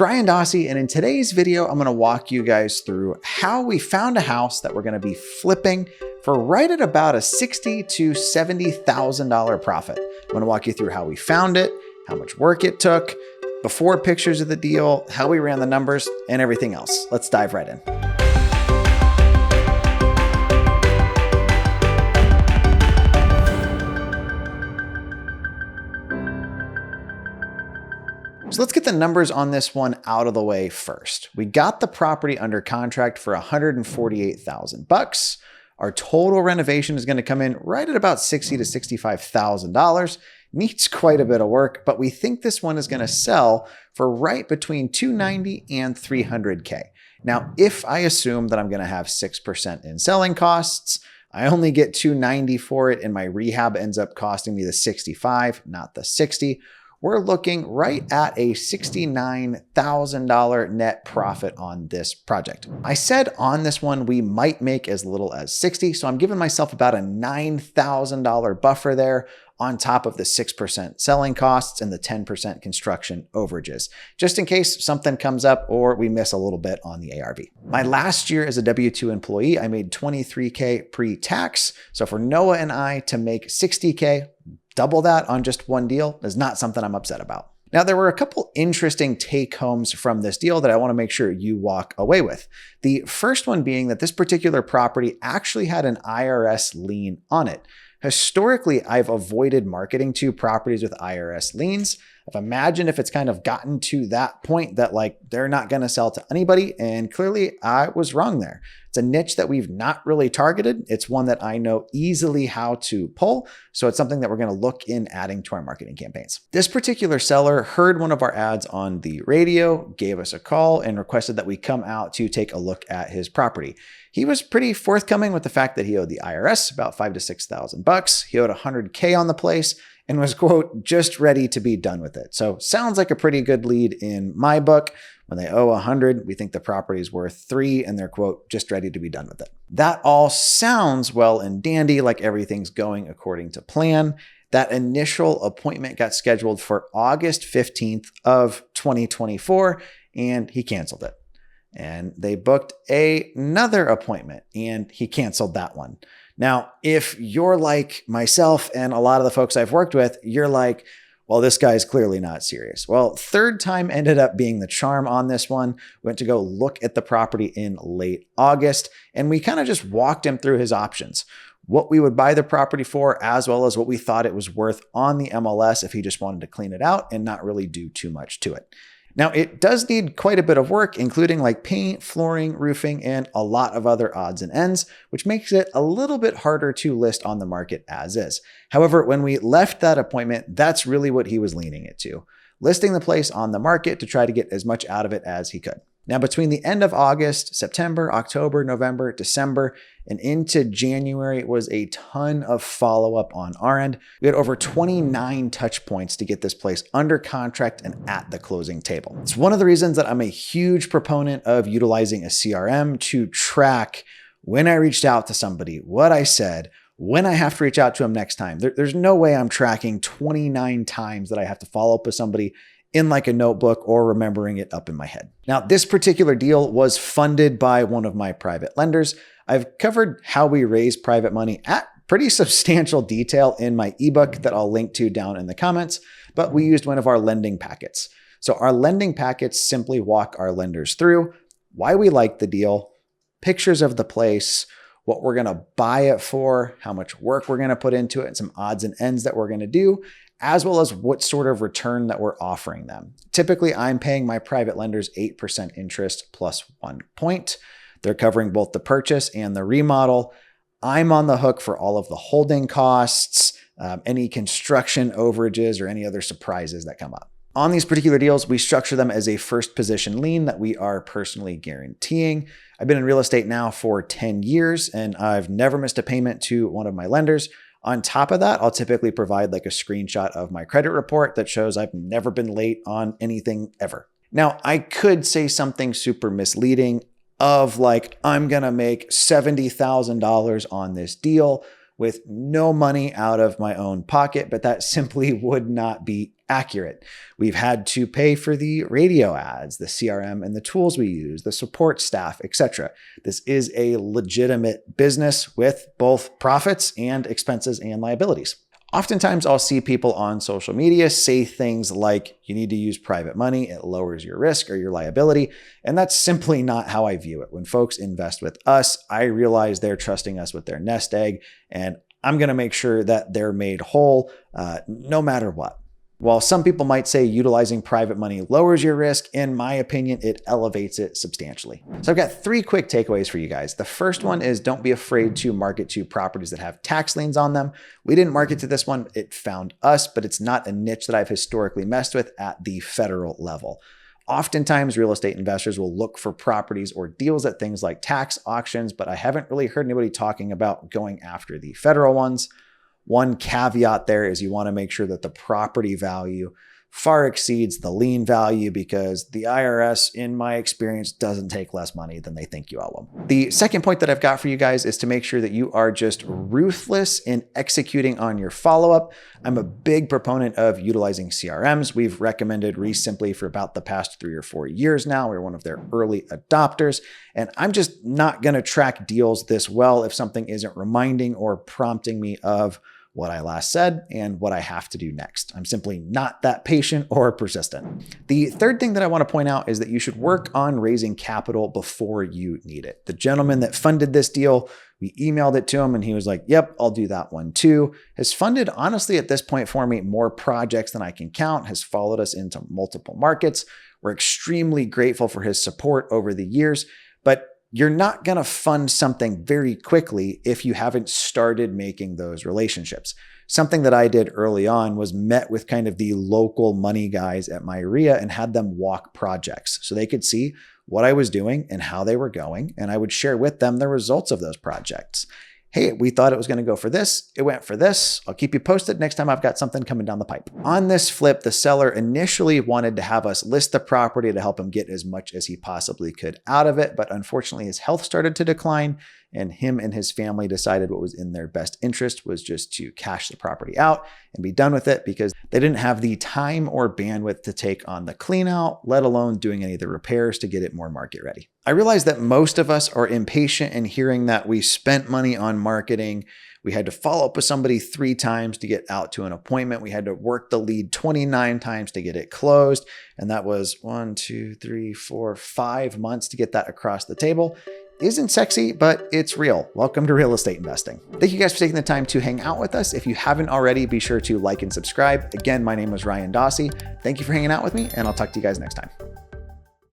Brian Dossey, and in today's video, I'm going to walk you guys through how we found a house that we're going to be flipping for right at about a $60,000 to $70,000 profit. I'm going to walk you through how we found it, how much work it took, before pictures of the deal, how we ran the numbers, and everything else. Let's dive right in. So let's get the numbers on this one out of the way first. We got the property under contract for $148,000. Our total renovation is going to come in right at about $60,000 to $65,000. Needs quite a bit of work, but we think this one is going to sell for right between $290,000 and $300,000. Now, if I assume that I'm going to have 6% in selling costs, I only get $290,000 for it, and my rehab ends up costing me the $65,000, not the $60,000. We're looking right at a $69,000 net profit on this project. I said on this one, we might make as little as $60,000, so I'm giving myself about a $9,000 buffer there on top of the 6% selling costs and the 10% construction overages, just in case something comes up or we miss a little bit on the ARV. My last year as a W-2 employee, I made $23,000 pre-tax. So for Noah and I to make $60,000, double that on just one deal is not something I'm upset about. Now, there were a couple interesting take-homes from this deal that I want to make sure you walk away with. The first one being that this particular property actually had an IRS lien on it. Historically, I've avoided marketing to properties with IRS liens. I've imagined if it's kind of gotten to that point that like they're not going to sell to anybody, and clearly I was wrong there. It's a niche that we've not really targeted. It's one that I know easily how to pull, so it's something that we're going to look in adding to our marketing campaigns. This particular seller heard one of our ads on the radio, gave us a call, and requested that we come out to take a look at his property. He was pretty forthcoming with the fact that he owed the IRS about $5,000 to $6,000. He owed $100,000 on the place and was, quote, just ready to be done with it. So sounds like a pretty good lead in my book. When they owe 100, we think the property is worth 3 and they're, quote, just ready to be done with it. That all sounds well and dandy, like everything's going according to plan. That initial appointment got scheduled for August 15th of 2024, and he canceled it. And they booked another appointment and he canceled that one. Now, if you're like myself and a lot of the folks I've worked with, you're like, well, this guy's clearly not serious. Well, third time ended up being the charm on this one. We went to go look at the property in late August, and we kind of just walked him through his options. What we would buy the property for, as well as what we thought it was worth on the MLS if he just wanted to clean it out and not really do too much to it. Now, it does need quite a bit of work, including like paint, flooring, roofing, and a lot of other odds and ends, which makes it a little bit harder to list on the market as is. However, when we left that appointment, that's really what he was leaning it to, listing the place on the market to try to get as much out of it as he could. Now, between the end of August, September, October, November, December, and into January was a ton of follow-up on our end. We had over 29 touch points to get this place under contract and at the closing table. It's one of the reasons that I'm a huge proponent of utilizing a CRM to track when I reached out to somebody, what I said, when I have to reach out to them next time. There's no way I'm tracking 29 times that I have to follow up with somebody in like a notebook or remembering it up in my head. Now, this particular deal was funded by one of my private lenders. I've covered how we raise private money at pretty substantial detail in my ebook that I'll link to down in the comments, but we used one of our lending packets. So our lending packets simply walk our lenders through why we like the deal, pictures of the place, what we're going to buy it for, how much work we're going to put into it, and some odds and ends that we're going to do, as well as what sort of return that we're offering them. Typically, I'm paying my private lenders 8% interest plus 1 point. They're covering both the purchase and the remodel. I'm on the hook for all of the holding costs, any construction overages, or any other surprises that come up. On these particular deals, we structure them as a first position lien that we are personally guaranteeing. I've been in real estate now for 10 years, and I've never missed a payment to one of my lenders. On top of that, I'll typically provide like a screenshot of my credit report that shows I've never been late on anything ever. Now, I could say something super misleading of like, I'm going to make $70,000 on this deal with no money out of my own pocket, but that simply would not be accurate. We've had to pay for the radio ads, the CRM and the tools we use, the support staff, etc. This is a legitimate business with both profits and expenses and liabilities. Oftentimes I'll see people on social media say things like, you need to use private money, it lowers your risk or your liability. And that's simply not how I view it. When folks invest with us, I realize they're trusting us with their nest egg, and I'm going to make sure that they're made whole no matter what. While some people might say utilizing private money lowers your risk, in my opinion, it elevates it substantially. So I've got 3 quick takeaways for you guys. The first one is don't be afraid to market to properties that have tax liens on them. We didn't market to this one, it found us, but it's not a niche that I've historically messed with at the federal level. Oftentimes, real estate investors will look for properties or deals at things like tax auctions, but I haven't really heard anybody talking about going after the federal ones. One caveat there is you want to make sure that the property value far exceeds the lien value, because the IRS, in my experience, doesn't take less money than they think you owe them. The second point that I've got for you guys is to make sure that you are just ruthless in executing on your follow-up. I'm a big proponent of utilizing CRMs. We've recommended ReSimpli for about the past 3 or 4 years now. We're one of their early adopters, and I'm just not going to track deals this well if something isn't reminding or prompting me of what I last said and what I have to do next. I'm simply not that patient or persistent. The third thing that I want to point out is that you should work on raising capital before you need it. The gentleman that funded this deal, we emailed it to him and he was like, yep, I'll do that one too. Has funded, honestly, at this point for me, more projects than I can count, has followed us into multiple markets. We're extremely grateful for his support over the years, but you're not going to fund something very quickly if you haven't started making those relationships. Something that I did early on was met with kind of the local money guys at my REIA and had them walk projects so they could see what I was doing and how they were going. And I would share with them the results of those projects. Hey, we thought it was going to go for this. It went for this. I'll keep you posted next time I've got something coming down the pipe. On this flip, the seller initially wanted to have us list the property to help him get as much as he possibly could out of it. But unfortunately, his health started to decline, and him and his family decided what was in their best interest was just to cash the property out and be done with it, because they didn't have the time or bandwidth to take on the clean out, let alone doing any of the repairs to get it more market ready. I realize that most of us are impatient in hearing that we spent money on marketing. We had to follow up with somebody 3 times to get out to an appointment. We had to work the lead 29 times to get it closed. And that was 1, 2, 3, 4, 5 months to get that across the table. Isn't sexy, but it's real. Welcome to real estate investing. Thank you guys for taking the time to hang out with us. If you haven't already, be sure to like and subscribe. Again, my name is Ryan Dossey. Thank you for hanging out with me, and I'll talk to you guys next time.